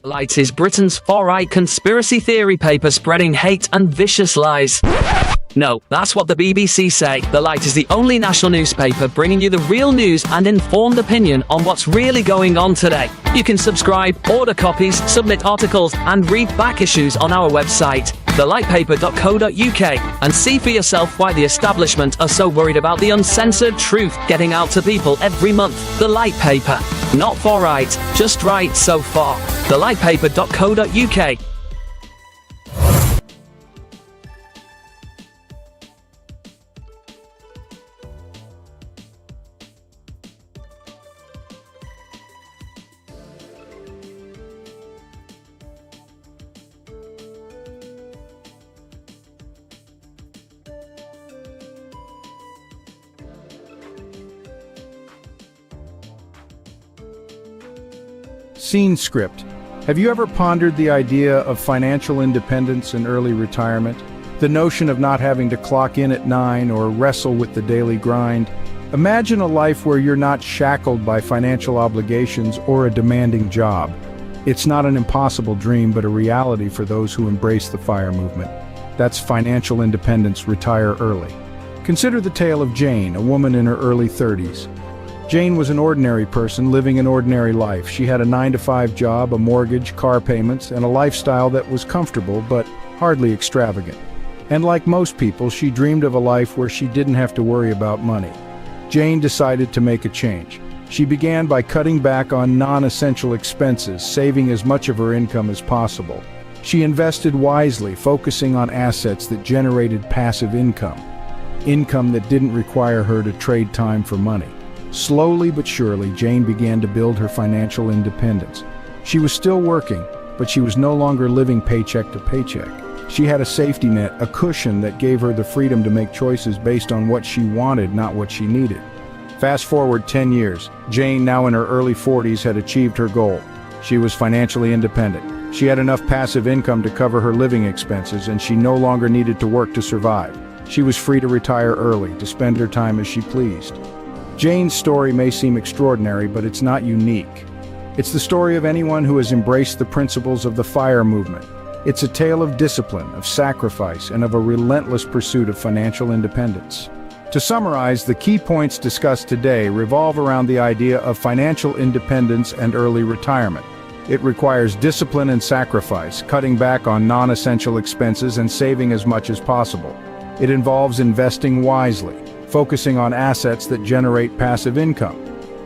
Light is Britain's far-right conspiracy theory paper spreading hate and vicious lies. No, that's what the BBC say. The Light is the only national newspaper bringing you the real news and informed opinion on what's really going on today. You can subscribe, order copies, submit articles, and read back issues on our website, thelightpaper.co.uk, and see for yourself why the establishment are so worried about the uncensored truth getting out to people every month. The Light Paper. Not far right, just right so far. thelightpaper.co.uk. Scene script. Have you ever pondered the idea of financial independence and early retirement? The notion of not having to clock in at 9 or wrestle with the daily grind? Imagine a life where you're not shackled by financial obligations or a demanding job. It's not an impossible dream, but a reality for those who embrace the FIRE movement. That's financial independence, retire early. Consider the tale of Jane, a woman in her early 30s. Jane was an ordinary person living an ordinary life. She had a 9-to-5 job, a mortgage, car payments, and a lifestyle that was comfortable but hardly extravagant. And like most people, she dreamed of a life where she didn't have to worry about money. Jane decided to make a change. She began by cutting back on non-essential expenses, saving as much of her income as possible. She invested wisely, focusing on assets that generated passive income that didn't require her to trade time for money. Slowly but surely, Jane began to build her financial independence. She was still working, but she was no longer living paycheck to paycheck. She had a safety net, a cushion that gave her the freedom to make choices based on what she wanted, not what she needed. Fast forward 10 years, Jane, now in her early 40s, had achieved her goal. She was financially independent. She had enough passive income to cover her living expenses, and she no longer needed to work to survive. She was free to retire early, to spend her time as she pleased. Jane's story may seem extraordinary, but it's not unique. It's the story of anyone who has embraced the principles of the FIRE movement. It's a tale of discipline, of sacrifice, and of a relentless pursuit of financial independence. To summarize, the key points discussed today revolve around the idea of financial independence and early retirement. It requires discipline and sacrifice, cutting back on non-essential expenses and saving as much as possible. It involves investing wisely, focusing on assets that generate passive income.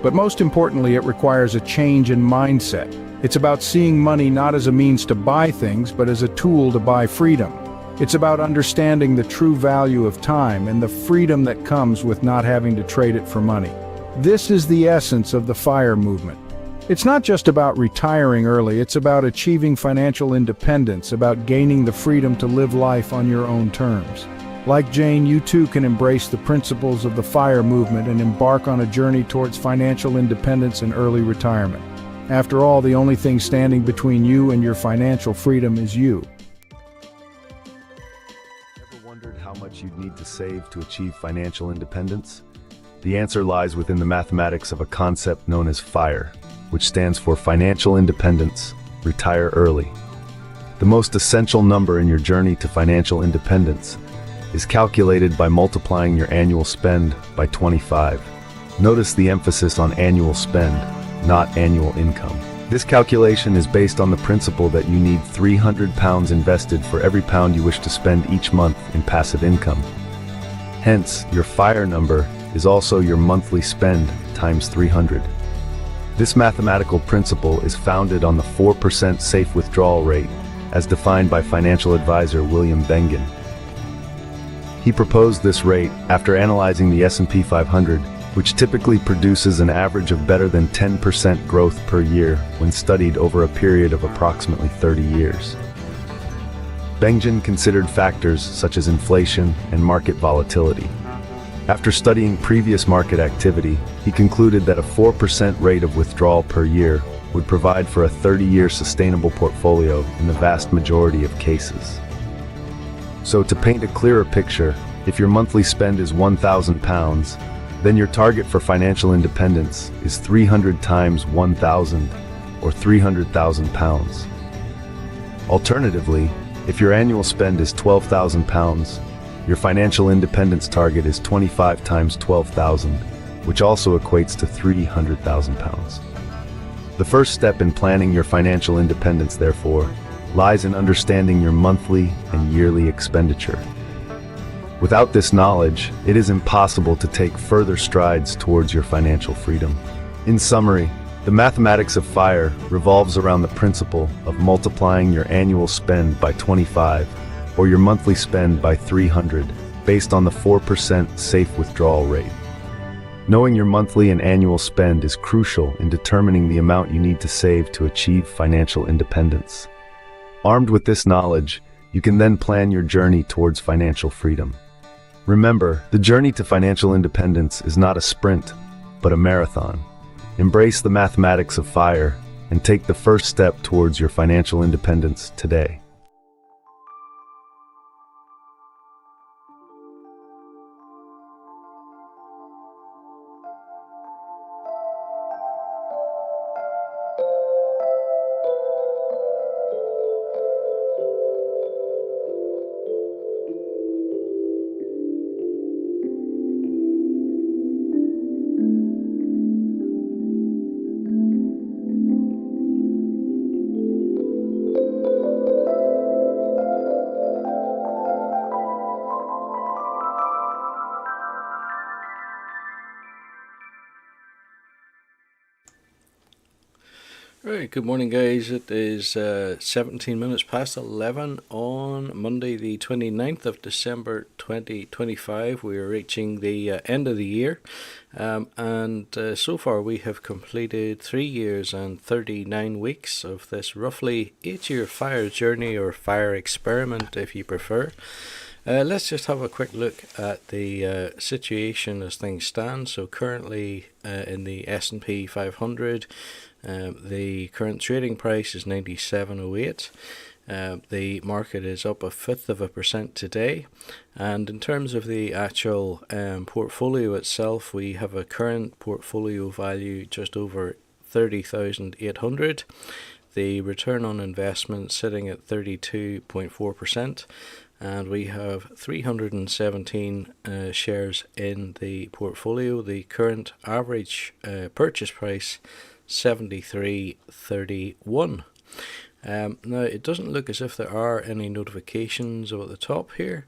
But most importantly, it requires a change in mindset. It's about seeing money not as a means to buy things, but as a tool to buy freedom. It's about understanding the true value of time and the freedom that comes with not having to trade it for money. This is the essence of the FIRE movement. It's not just about retiring early, it's about achieving financial independence, about gaining the freedom to live life on your own terms. Like Jane, you too can embrace the principles of the FIRE movement and embark on a journey towards financial independence and early retirement. After all, the only thing standing between you and your financial freedom is you. Ever wondered how much you'd need to save to achieve financial independence? The answer lies within the mathematics of a concept known as FIRE, which stands for Financial Independence, Retire Early. The most essential number in your journey to financial independence is calculated by multiplying your annual spend by 25. Notice the emphasis on annual spend, not annual income. This calculation is based on the principle that you need £300 invested for every pound you wish to spend each month in passive income. Hence, your FIRE number is also your monthly spend times 300. This mathematical principle is founded on the 4% safe withdrawal rate, as defined by financial advisor William Bengen. He proposed this rate after analyzing the S&P 500, which typically produces an average of better than 10% growth per year when studied over a period of approximately 30 years. Bengen considered factors such as inflation and market volatility. After studying previous market activity, he concluded that a 4% rate of withdrawal per year would provide for a 30-year sustainable portfolio in the vast majority of cases. So to paint a clearer picture, if your monthly spend is £1,000, then your target for financial independence is 300 times 1,000, or £300,000. Alternatively, if your annual spend is £12,000, your financial independence target is 25 times 12,000, which also equates to £300,000. The first step in planning your financial independence, therefore, lies in understanding your monthly and yearly expenditure. Without this knowledge, it is impossible to take further strides towards your financial freedom. In summary, the mathematics of FIRE revolves around the principle of multiplying your annual spend by 25 or your monthly spend by 300 based on the 4% safe withdrawal rate. Knowing your monthly and annual spend is crucial in determining the amount you need to save to achieve financial independence. Armed with this knowledge, you can then plan your journey towards financial freedom. Remember, the journey to financial independence is not a sprint, but a marathon. Embrace the mathematics of FIRE and take the first step towards your financial independence today. Right, good morning guys. It is 17 minutes past 11 on Monday the 29th of December 2025. We are reaching the end of the year and so far we have completed 3 years and 39 weeks of this roughly 8-year FIRE journey, or FIRE experiment if you prefer. Let's just have a quick look at the situation as things stand. So currently in the S&P 500, the current trading price is 97.08. The market is up 0.1% today, and in terms of the actual portfolio itself, we have a current portfolio value just over 30,800. The return on investment sitting at 32.4%. And we have 317 shares in the portfolio. The current average purchase price 73.31. Now it doesn't look as if there are any notifications at the top here.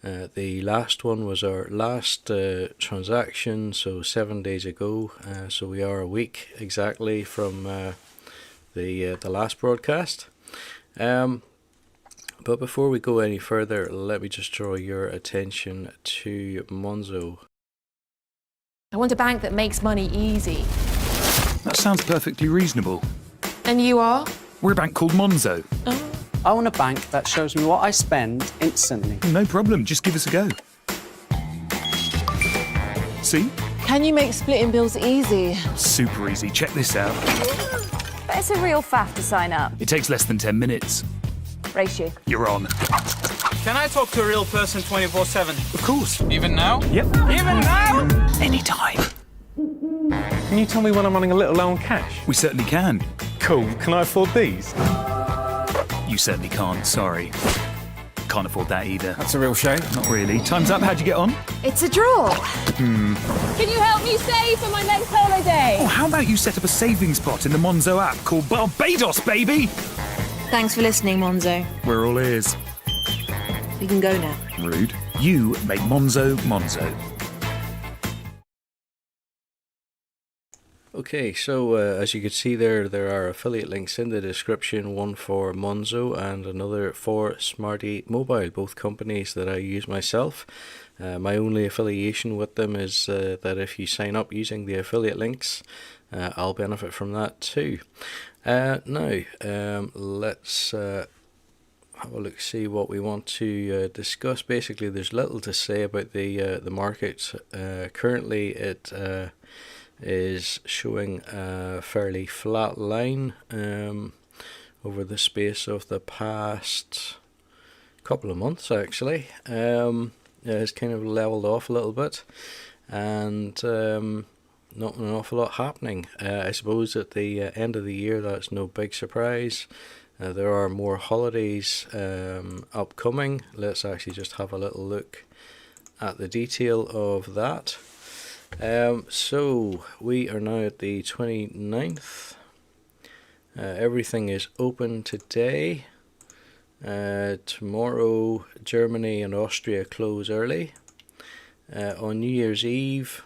The last one was our last transaction, so 7 days ago. So we are a week exactly from the last broadcast. But before we go any further, let me just draw your attention to Monzo. I want a bank that makes money easy. That sounds perfectly reasonable. And you are? We're a bank called Monzo. Oh. I want a bank that shows me what I spend instantly. No problem, just give us a go. See? Can you make splitting bills easy? Super easy, check this out. But it's a real faff to sign up. It takes less than 10 minutes. Ratio. You're on. Can I talk to a real person 24/7? Of course. Even now? Yep. Even now? Anytime. Can you tell me when I'm running a little low on cash? We certainly can. Cool. Can I afford these? You certainly can't, sorry. Can't afford that either. That's a real shame. Not really. Time's up, how'd you get on? It's a draw. Can you help me save for my next holiday? Oh, how about you set up a savings pot in the Monzo app called Barbados, baby? Thanks for listening, Monzo. We're all ears. We can go now. Rude. You make Monzo Monzo. Okay, so as you can see there are affiliate links in the description, one for Monzo and another for Smarty Mobile, both companies that I use myself. My only affiliation with them is that if you sign up using the affiliate links, I'll benefit from that too. Now, let's have a look, see what we want to discuss. Basically, there's little to say about the market. Currently, it is showing a fairly flat line over the space of the past couple of months, actually. It's kind of leveled off a little bit, and not an awful lot happening. I suppose at the end of the year, that's no big surprise. There are more holidays upcoming. Let's actually just have a little look at the detail of that. So we are now at the 29th. Everything is open today. Tomorrow, Germany and Austria close early. On New Year's Eve,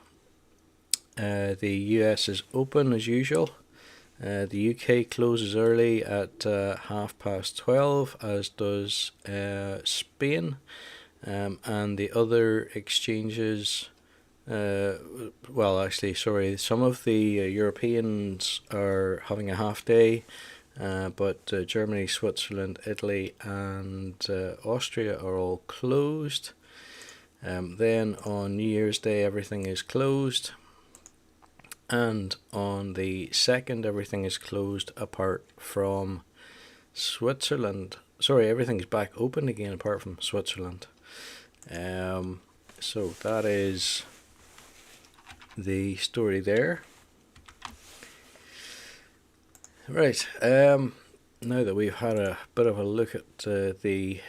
the US is open as usual. The UK closes early at 12:30, as does Spain, and the other exchanges. Well, actually, sorry, some of the Europeans are having a half day, but Germany, Switzerland, Italy, and Austria are all closed. Then on New Year's Day, everything is closed. And on the 2nd, everything is closed apart from Switzerland. Sorry, everything's back open again apart from Switzerland. So that is the story there. Right, now that we've had a bit of a look at the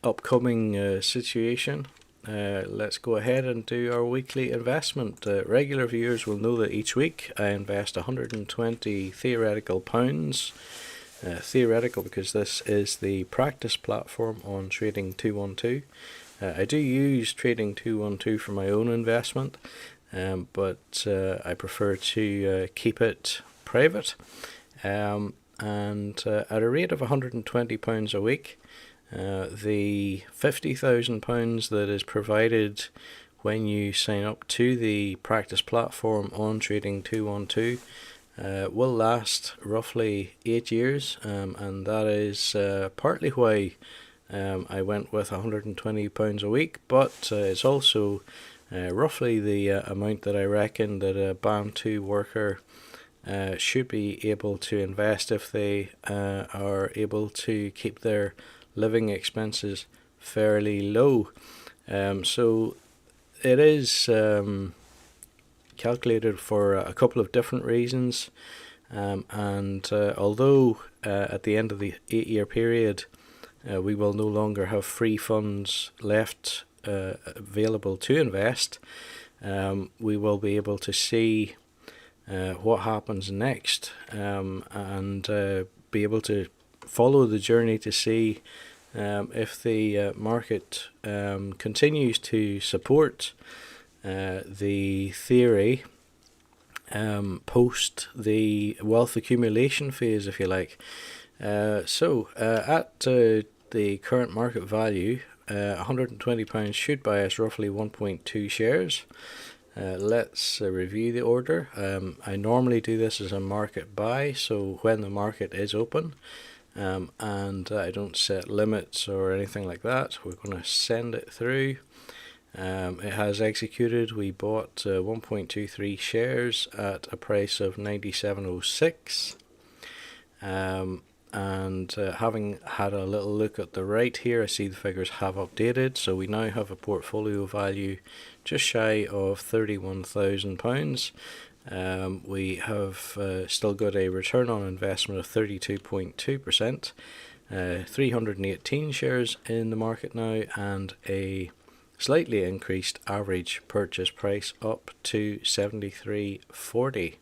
upcoming situation, let's go ahead and do our weekly investment. Regular viewers will know that each week I invest 120 theoretical pounds. Theoretical because this is the practice platform on Trading 212. I do use Trading 212 for my own investment, but I prefer to keep it private. And at a rate of £120 a week, the £50,000 that is provided when you sign up to the practice platform on Trading 212 will last roughly 8 years, and that is partly why I went with £120 a week, but it's also roughly the amount that I reckon that a Band 2 worker should be able to invest if they are able to keep their living expenses fairly low. So it is calculated for a couple of different reasons, and although at the end of the 8-year period we will no longer have free funds left available to invest, we will be able to see what happens next, and be able to follow the journey to see if the market continues to support the theory post the wealth accumulation phase, if you like. So at the current market value, £120 should buy us roughly 1.2 shares. Let's review the order. I normally do this as a market buy, so when the market is open, and I don't set limits or anything like that, we're going to send it through. It has executed. We bought 1.23 shares at a price of 97.06. And having had a little look at the right here, I see the figures have updated, so we now have a portfolio value just shy of £31,000. We have still got a return on investment of 32.2%, 318 shares in the market now, and a slightly increased average purchase price up to 73.40.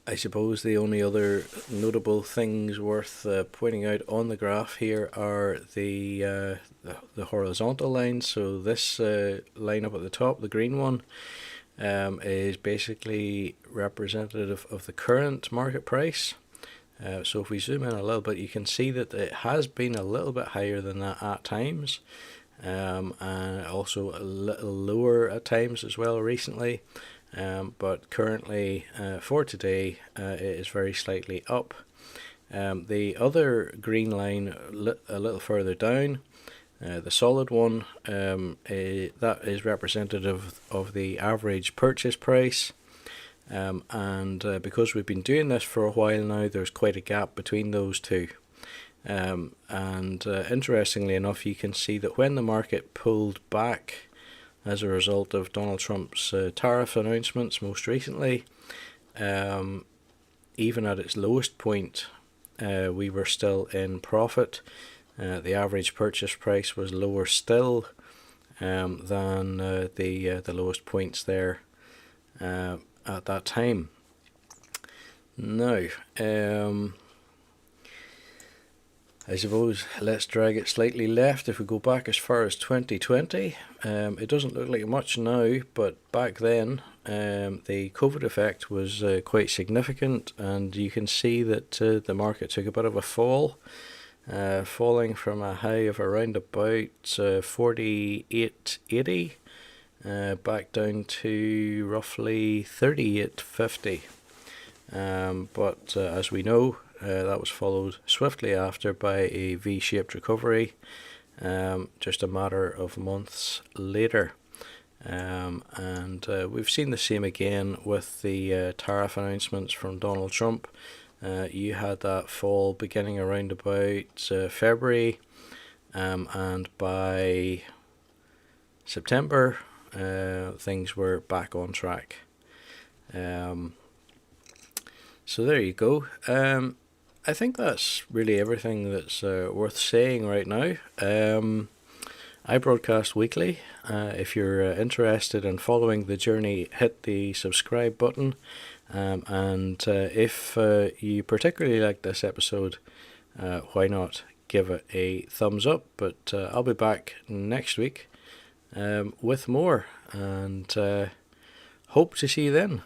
I suppose the only other notable things worth pointing out on the graph here are the horizontal lines. So this line up at the top, the green one, is basically representative of the current market price. So if we zoom in a little bit, you can see that it has been a little bit higher than that at times, and also a little lower at times as well recently. But currently, for today, it is very slightly up. The other green line a little further down, the solid one, that is representative of the average purchase price. And because we've been doing this for a while now, there's quite a gap between those two. And interestingly enough, you can see that when the market pulled back as a result of Donald Trump's tariff announcements most recently. Even at its lowest point, we were still in profit. The average purchase price was lower still than the lowest points there at that time. Now, I suppose let's drag it slightly left. If we go back as far as 2020, it doesn't look like much now, but back then the COVID effect was quite significant, and you can see that the market took a bit of a fall, falling from a high of around about 48.80 back down to roughly 38.50. But as we know, that was followed swiftly after by a V-shaped recovery just a matter of months later. And we've seen the same again with the tariff announcements from Donald Trump. You had that fall beginning around about February, and by September things were back on track. So there you go. I think that's really everything that's worth saying right now. I broadcast weekly. If you're interested in following the journey, hit the subscribe button. And if you particularly like this episode, why not give it a thumbs up? But I'll be back next week with more, and hope to see you then.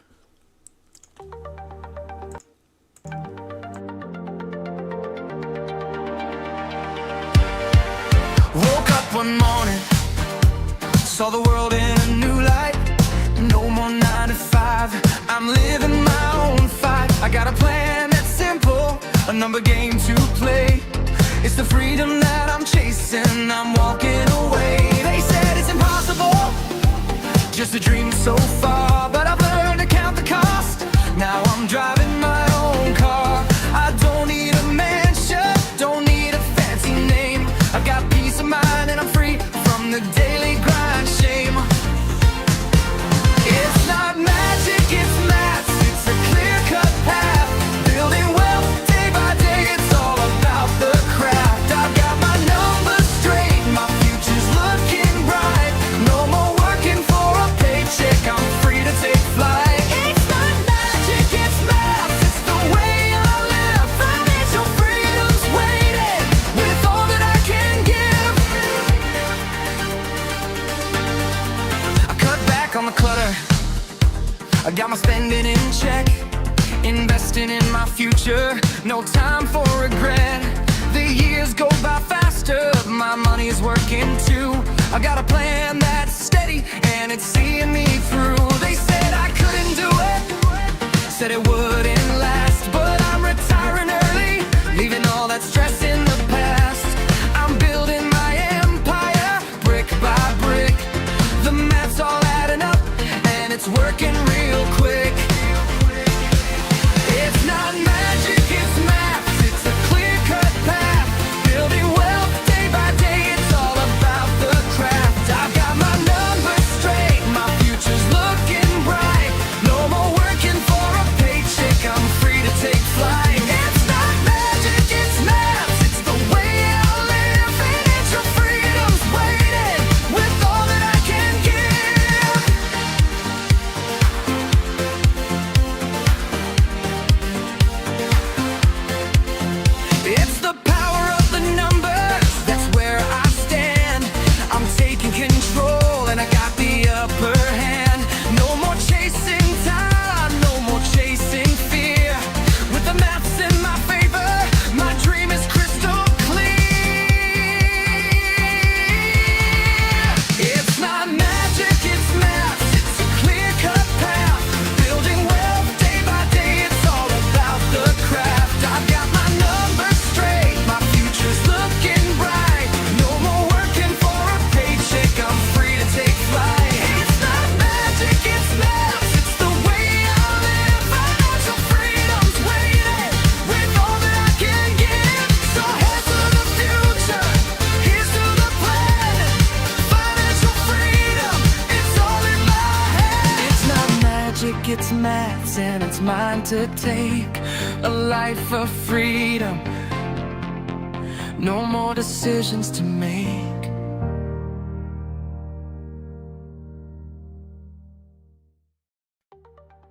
Woke up one morning, saw the world in a new light. No more 9 to 5, I'm living my own fight. I got a plan that's simple, a number game to play. It's the freedom that I'm chasing, I'm walking away. They said it's impossible, just a dream so far, but I've learned to count the cost. Now I'm driving my own car. I don't need a mansion, don't need a fancy name. I've got peace of mind and I'm free from the daily grind shame. It's not magic, it's maths, it's a clear-cut path. Building wealth day by day, it's all about the craft. I've got my numbers straight, my future's looking bright. No more working for a paycheck, I'm free to take flight. It's not magic, it's maths, it's the way I live. Financial freedom's waiting, with all that I can give. I cut back on the clutter, I got my spending in check, investing in my future, no time for regret. The years go by faster, my money's working too. I got a plan that's steady and it's seeing me through. They said I couldn't do it, said it wouldn't last, but I'm retiring early, leaving all that stress in the past. I'm building my empire, brick by brick. The math's all adding up and it's working real quick. It's not magic, it's math, it's a clear-cut path. Building wealth day by day, it's all about the craft. I've got my numbers straight, my future's looking bright. No more working for a paycheck. like it's maths and it's mine to take. A life of freedom, no more decisions to make.